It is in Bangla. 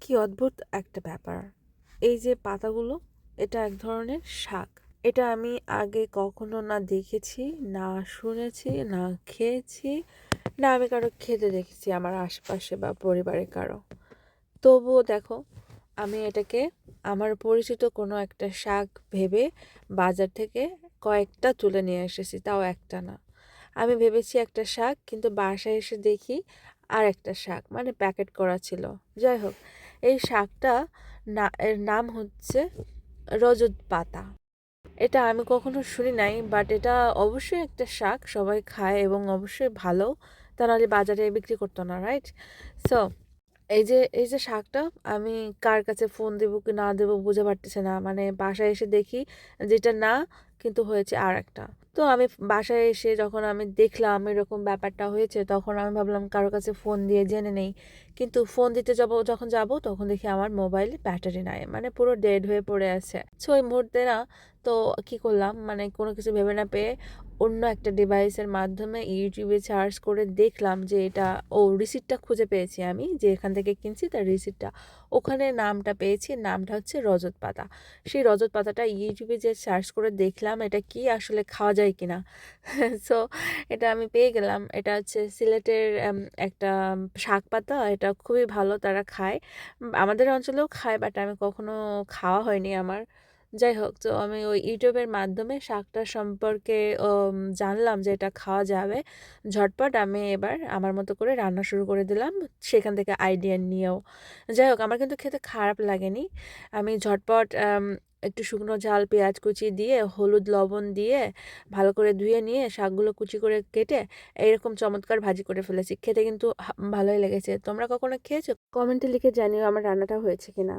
কি অদ্ভুত একটা ব্যাপার। এই যে পাতাগুলো, এটা এক ধরনের শাক। এটা আমি আগে কখনো না দেখেছি, না শুনেছি, না খেয়েছি, না আমি কারো খেতে দেখেছি আমার আশপাশে বা পরিবারে কারো। তবুও দেখো, আমি এটাকে আমার পরিচিত কোনো একটা শাক ভেবে বাজার থেকে কয়েকটা তুলে নিয়ে এসেছি, তাও একটা না। আমি ভেবেছি একটা শাক, কিন্তু বাসায় এসে দেখি আর একটা শাক, মানে প্যাকেট করা ছিল। যাই হোক, এই শাকটা এর নাম হচ্ছে রজত পাতা। এটা আমি কখনো শুনি নাই, বাট এটা অবশ্যই একটা শাক, সবাই খায় এবং অবশ্যই ভালো। তা নাহলে বাজারে বিক্রি করতো না, রাইট? সো এই যে শাকটা, আমি কার কাছে ফোন দেবো কি না দেবো বুঝে পারতেছি না। মানে বাসায় এসে দেখি যেটা না, কিন্তু হয়েছে আর একটা। তো আমি বাসায় এসে যখন আমি দেখলাম এরকম ব্যাপারটা হয়েছে, তখন আমি ভাবলাম কারো কাছে ফোন দিয়ে জেনে নেই। কিন্তু ফোন দিতে যখন যাব তখন দেখি আমার মোবাইলে ব্যাটারি নাই, মানে পুরো ডেড হয়ে পড়ে আছে। সো ওই মুহূর্তে না, তো কি করলাম, মানে কোনো কিছু ভেবে না পেয়ে অন্য একটা ডিভাইসের মাধ্যমে ইউটিউবে সার্চ করে দেখলাম যে এটা, রিসিপ্টটা খুঁজে পেয়েছি আমি, যে এখান থেকে কিনছি তার রিসিপ্টটা। ওখানে নামটা পেয়েছি, নামটা হচ্ছে রজত পাতা। সেই রজত পাতাটা ইউটিউবে যে সার্চ করে দেখলাম এটা কি আসলে খাওয়া যায় কিনা। সো এটা আমি পেয়ে গেলাম। এটা হচ্ছে সিলেটের একটা শাক পাতা। এটা খুবই ভালো, তারা খায়। আমাদের অঞ্চলেও খায়, বাট আমি কখনো খাওয়া হয়নি আমার। যাই হোক, তো আমি ওই ইউটিউবের মাধ্যমে শাকটা সম্পর্কে জানলাম যে এটা খাওয়া যাবে। ঝটপট আমি এবার আমার মতো করে রান্না শুরু করে দিলাম, সেখান থেকে আইডিয়া নিয়েও। যাই হোক, আমার কিন্তু খেতে খারাপ লাগেনি। আমি ঝটপট একটু শুকনো ঝাল পেঁয়াজ কুচি দিয়ে, হলুদ লবণ দিয়ে, ভালো করে ধুয়ে নিয়ে শাকগুলো কুচি করে কেটে এইরকম চমৎকার ভাজি করে ফেলেছি। খেতে কিন্তু ভালোই লেগেছে। তোমরা কখনো খেয়েছো? কমেন্টে লিখে জানিও আমার রান্নাটা হয়েছে কিনা।